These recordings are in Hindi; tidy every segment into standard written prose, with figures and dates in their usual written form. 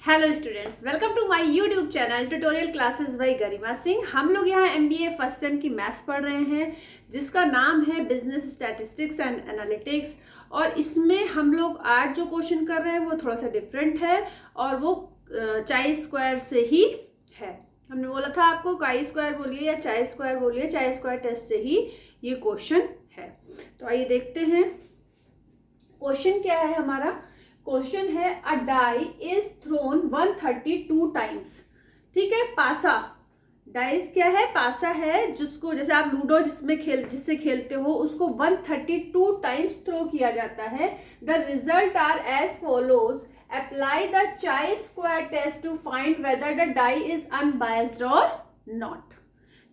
Hello students, welcome to my YouTube channel tutorial classes by Garima Singh. हम लोग यहाँ एमबीए फर्स्ट सेम की मैथ्स पढ़ रहे हैं जिसका नाम है बिजनेस स्टैटिस्टिक्स एंड एनालिटिक्स। और इसमें हम लोग आज जो क्वेश्चन कर रहे हैं वो थोड़ा सा डिफरेंट है और वो चाई स्क्वायर से ही है। हमने बोला था आपको काई स्क्वायर बोलिए या चाई स्क्वायर बोलिए, चाई स्क्वायर टेस्ट से ही ये क्वेश्चन है। तो आइए देखते हैं क्वेश्चन क्या है हमारा। क्वेश्चन है अ डाई इज थ्रोन 132 टाइम्स। ठीक है, पासा डाइस क्या है, पासा है जिसको जैसे आप लूडो जिससे खेलते हो उसको 132 टाइम्स थ्रो किया जाता है। The result are as follows, apply the chi square test to find whether the die is unbiased और नॉट।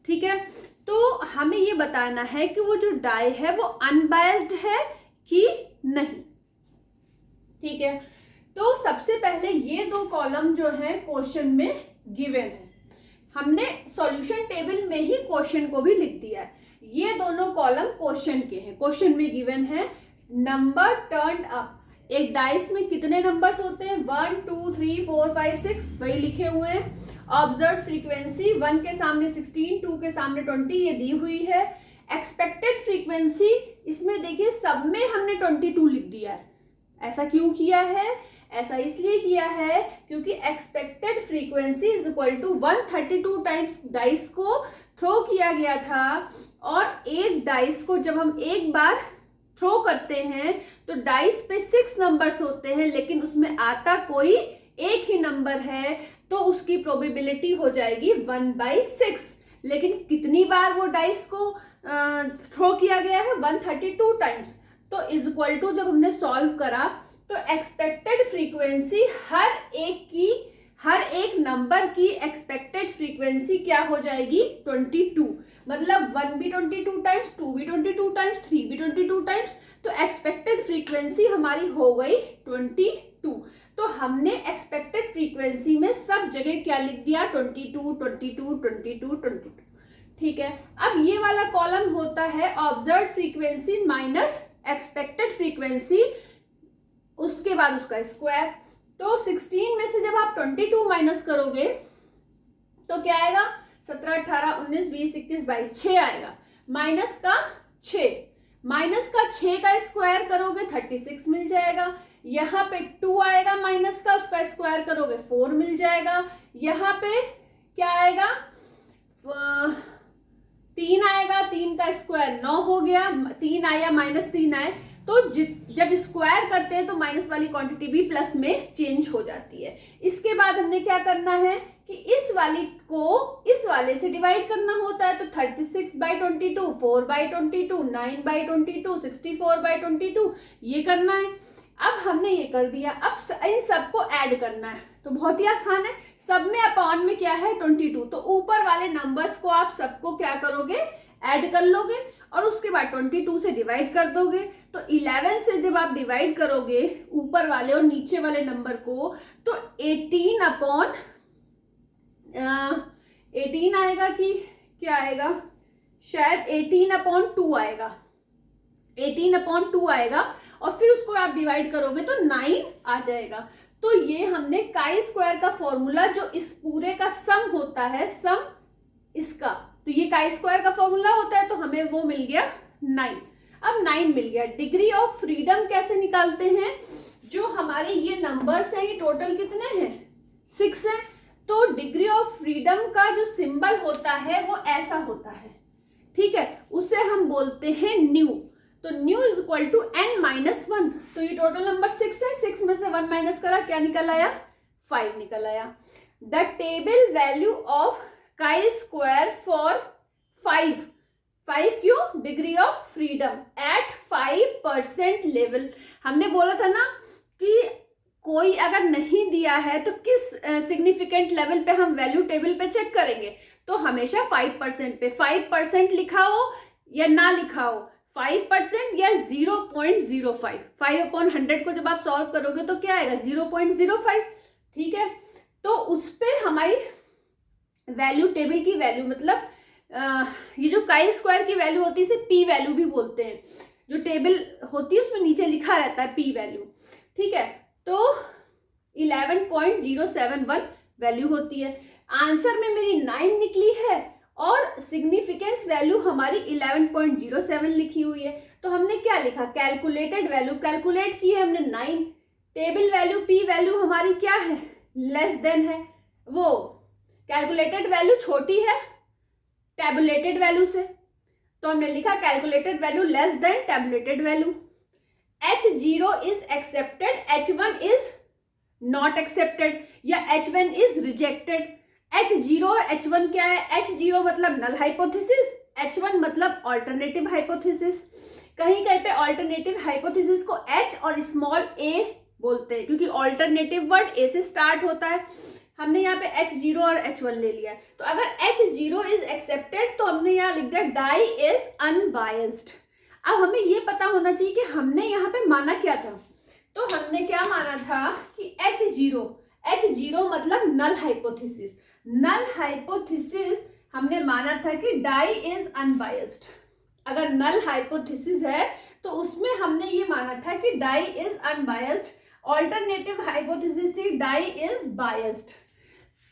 ठीक है, तो हमें ये बताना है कि वो जो डाई है वो अनबायस्ड है कि नहीं। ठीक है, तो सबसे पहले ये दो कॉलम जो है क्वेश्चन में गिवन है। हमने सॉल्यूशन टेबल में ही क्वेश्चन को भी लिख दिया है। ये दोनों कॉलम क्वेश्चन के हैं, क्वेश्चन में गिवन है नंबर टर्न्ड अप। एक डाइस में कितने नंबर्स होते हैं, 1 2 3 4 5 6, वही लिखे हुए हैं। ऑब्जर्व फ्रीक्वेंसी 1 के सामने 16, 2 के सामने 20 ये दी हुई है। एक्सपेक्टेड फ्रीक्वेंसी इसमें देखिए सब में हमने 22 लिख दिया है। ऐसा क्यों किया है, ऐसा इसलिए किया है क्योंकि expected frequency is equal to 132 times dice को थ्रो किया गया था। और एक डाइस को जब हम एक बार थ्रो करते हैं तो डाइस पे 6 नंबर्स होते हैं, लेकिन उसमें आता कोई एक ही नंबर है, तो उसकी प्रोबेबिलिटी हो जाएगी 1/6। लेकिन कितनी बार वो डाइस को थ्रो किया गया है, 132 टाइम्स। तो इज इक्वल टू जब हमने सॉल्व करा तो एक्सपेक्टेड फ्रीक्वेंसी हर एक नंबर की एक्सपेक्टेड फ्रीक्वेंसी क्या हो जाएगी, 22। मतलब 1 भी 22 टाइम्स, 2 भी 22 टाइम्स, 3 भी 22 टाइम्स। तो एक्सपेक्टेड फ्रीक्वेंसी हमारी हो गई 22। तो हमने एक्सपेक्टेड फ्रीक्वेंसी में सब जगह क्या लिख दिया, 22 22 22 22। ठीक है, अब ये वाला कॉलम होता है observe frequency minus expected frequency, उसके बाद उसका स्क्वायर। तो 16 में से जब आप 22 माइनस करोगे तो क्या आएगा, 17 18 19 20 21 22, 6 आएगा। माइनस का 6 का स्क्वायर करोगे 36 मिल जाएगा। यहाँ पे 2 आएगा माइनस का, उसका स्क्वायर करोगे 4 मिल जाएगा। यहाँ पे क्या आएगा, 3 आएगा, 3 का स्क्वायर 9 हो गया। 3 आया माइनस 3 आए, तो जब स्क्वायर करते हैं तो माइनस वाली क्वांटिटी भी प्लस में चेंज हो जाती है। इसके बाद हमने क्या करना है कि इस वाली को इस वाले से डिवाइड करना होता है। तो 36/22, 4/22, 9/22, 64/22 ये करना है। अब हमने ये कर दिया, अब इन सबको ऐड करना है। तो बहुत ही आसान है, सब में अपॉन में क्या है, 22। तो ऊपर वाले नंबर्स को आप सबको क्या करोगे, ऐड कर लोगे और उसके बाद 22 से डिवाइड कर दोगे। तो 11 से जब आप डिवाइड करोगे ऊपर वाले और नीचे वाले नंबर को, तो 18 आएगा कि क्या आएगा, शायद 18/2 आएगा। 18/2 आएगा और फिर उसको आप डिवाइड करोगे तो 9 आ जाएगा। तो ये हमने काई स्क्वायर का फॉर्मूला जो इस पूरे का सम होता है, सम इसका, तो ये काई स्क्वायर का फॉर्मूला होता है, तो हमें वो मिल गया 9। अब 9 मिल गया। डिग्री ऑफ फ्रीडम कैसे निकालते हैं, जो हमारे ये नंबर्स हैं ये टोटल कितने हैं, 6 है। तो डिग्री ऑफ फ्रीडम का जो सिंबल होता है वो ऐसा होता है। ठीक है, उसे हम बोलते हैं न्यू। तो new is equal to n-1। तो ये टोटल नंबर 6 है, 6 में से 1 माइनस करा, क्या निकल आया, 5 निकल आया। The table value of chi square for 5 क्यों, degree of freedom at 5% level. हमने बोला था ना कि कोई अगर नहीं दिया है तो किस सिग्निफिकेंट लेवल पे हम वैल्यू टेबल पे चेक करेंगे, तो हमेशा 5% पे। 5% लिखा हो या ना लिखा हो, 5% या 0.05, 5/100 को जब आप सॉल्व करोगे तो क्या आएगा, 0.05। ठीक है, तो उस पे हमारी वैल्यू टेबल की वैल्यू, मतलब ये जो काई स्क्वायर की वैल्यू होती है इसे पी वैल्यू भी बोलते हैं। जो टेबल होती है उसमें नीचे लिखा रहता है पी वैल्यू। ठीक है, तो 11.5 11.071 वैल्यू होती है। आंसर में मेरी 9 निकली है और सिग्निफिकेंस वैल्यू हमारी 11.07 लिखी हुई है। तो हमने क्या लिखा, कैलकुलेटेड वैल्यू कैलकुलेट की है हमने 9। टेबल वैल्यू पी वैल्यू हमारी क्या है, लेस देन है, वो कैलकुलेटेड वैल्यू छोटी है टैबुलेटेड वैल्यू से, तो हमने लिखा calculated value less than tabulated value. H0 is accepted, H1 is not accepted या H1 इज रिजेक्टेड। H0 और H1 क्या है, H0 मतलब नल हाइपोथेसिस, H1 मतलब ऑल्टरनेटिव हाइपोथेसिस। कहीं कहीं पे ऑल्टरनेटिव हाइपोथेसिस को H और स्मॉल a बोलते हैं क्योंकि ऑल्टरनेटिव वर्ड A से स्टार्ट होता है। हमने यहाँ पे H0 और H1 ले लिया। तो अगर H0 इज एक्सेप्टेड तो हमने यहाँ लिख दिया डाई इज अनबायस्ड। अब हमें ये पता होना चाहिए कि हमने यहाँ पे माना क्या था। तो हमने क्या माना था कि H0 मतलब नल हाइपोथेसिस। नल हाइपोथेसिस हमने माना था कि डाई इज अनबायस्ड। अगर नल हाइपोथेसिस है तो उसमें हमने ये माना था कि die is unbiased. Alternative hypothesis थी डाई इज बायस्ड।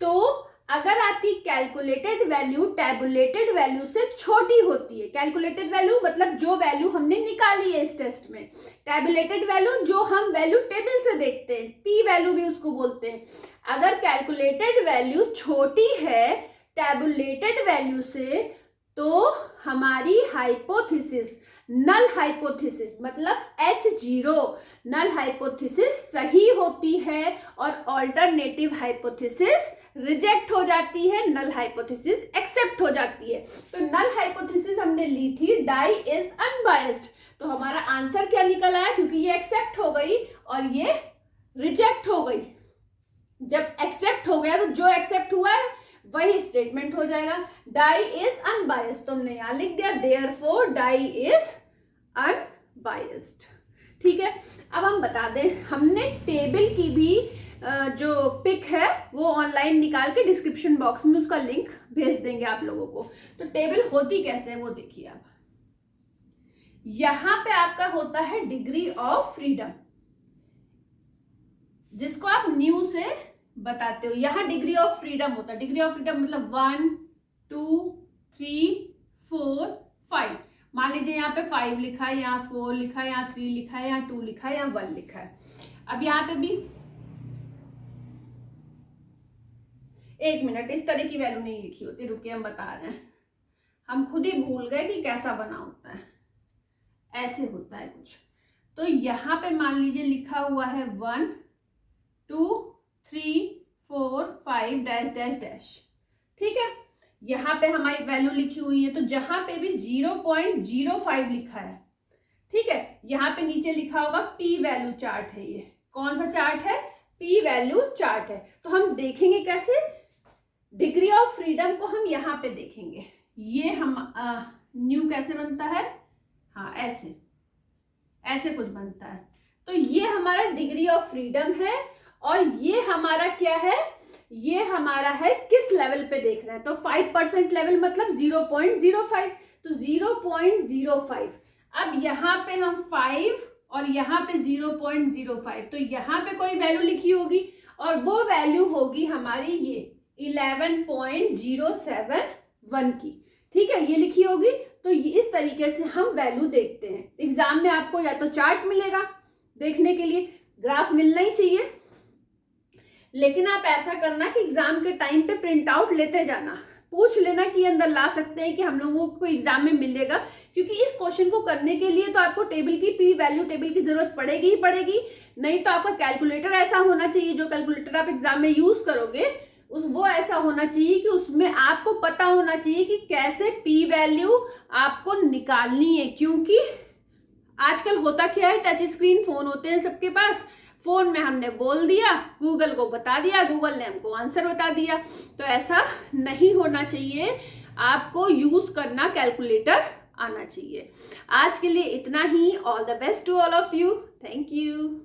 तो अगर आपकी कैलकुलेटेड वैल्यू टैबुलेटेड वैल्यू से छोटी होती है, कैलकुलेटेड वैल्यू मतलब जो वैल्यू हमने निकाली है इस टेस्ट में, टैबुलेटेड वैल्यू जो हम वैल्यू टेबल से देखते हैं, पी वैल्यू भी उसको बोलते हैं। अगर कैलकुलेटेड वैल्यू छोटी है टैबुलेटेड वैल्यू से तो हमारी हाइपोथेसिस नल हाइपोथेसिस मतलब H0 नल हाइपोथेसिस सही होती है और ऑल्टरनेटिव हाइपोथेसिस रिजेक्ट हो जाती है, नल हाइपोथेसिस एक्सेप्ट हो जाती है। तो नल हाइपोथेसिस हमने ली थी डाई इज अनबायस्ड। तो हमारा आंसर क्या निकल आया, क्योंकि ये एक्सेप्ट हो गई और ये रिजेक्ट हो गई। जब एक्सेप्ट हो गया तो जो एक्सेप्ट हुआ है वही स्टेटमेंट हो जाएगा, डाई इज अनबायस्ड। तो हमने यहां लिख दिया देयरफॉर डाई इज अनबायस्ड। ठीक है, अब हम बता दें हमने टेबल की भी जो पिक है वो ऑनलाइन निकाल के डिस्क्रिप्शन बॉक्स में उसका लिंक भेज देंगे आप लोगों को। तो टेबल होती कैसे है वो देखिए आप। यहां पे आपका होता है डिग्री ऑफ फ्रीडम, जिसको आप न्यू से बताते हो। यहां डिग्री ऑफ फ्रीडम होता है। डिग्री ऑफ फ्रीडम मतलब 1 2 3 4 5। मान लीजिए यहाँ पे 5 लिखा है, यहाँ 4 लिखा है, यहाँ 3 लिखा है, यहाँ 2 लिखा है, यहाँ 1 लिखा है। अब यहाँ पे भी 1 मिनट, इस तरह की वैल्यू नहीं लिखी होती, रुकिए हम बता रहे हैं। हम खुद ही भूल गए कि कैसा बना होता है, ऐसे होता है कुछ। तो यहाँ पे मान लीजिए लिखा हुआ है 1 2 3 4 5 डैश डैश डैश। ठीक है, यहाँ पे हमारी वैल्यू लिखी हुई है। तो जहां पे भी 0.05 लिखा है, ठीक है, यहाँ पे नीचे लिखा होगा पी वैल्यू चार्ट है। ये कौन सा चार्ट है, पी वैल्यू चार्ट है। तो हम देखेंगे कैसे, डिग्री ऑफ फ्रीडम को हम यहाँ पे देखेंगे। ये हम न्यू कैसे बनता है, हाँ ऐसे ऐसे कुछ बनता है। तो ये हमारा डिग्री ऑफ फ्रीडम है और ये हमारा क्या है, ये हमारा है किस लेवल पे देख रहे हैं। तो 5% लेवल मतलब 0.05। तो 0.05। अब यहाँ पे हम 5 और यहाँ पे 0.05, तो यहाँ पे कोई वैल्यू लिखी होगी और वो वैल्यू होगी हमारी ये 11.071 की। ठीक है, ये लिखी होगी। तो इस तरीके से हम वैल्यू देखते हैं। एग्जाम में आपको या तो चार्ट मिलेगा देखने के लिए, ग्राफ मिलना ही चाहिए, लेकिन आप ऐसा करना कि एग्जाम के टाइम पे प्रिंट आउट लेते जाना, पूछ लेना कि अंदर ला सकते हैं कि हम लोगों को एग्जाम में मिलेगा। क्योंकि इस क्वेश्चन को करने के लिए तो आपको टेबल की पी वैल्यू टेबल की जरूरत पड़ेगी ही पड़ेगी, नहीं तो आपका कैलकुलेटर ऐसा होना चाहिए, जो कैलकुलेटर आप एग्जाम में यूज करोगे वो ऐसा होना चाहिए कि उसमें आपको पता होना चाहिए कि कैसे पी वैल्यू आपको निकालनी है। क्योंकि आजकल होता क्या है, टच स्क्रीन फोन होते हैं सबके पास, फोन में हमने बोल दिया, गूगल को बता दिया, गूगल ने हमको आंसर बता दिया। तो ऐसा नहीं होना चाहिए, आपको यूज करना कैलकुलेटर आना चाहिए। आज के लिए इतना ही। All the best to all of you. Thank you.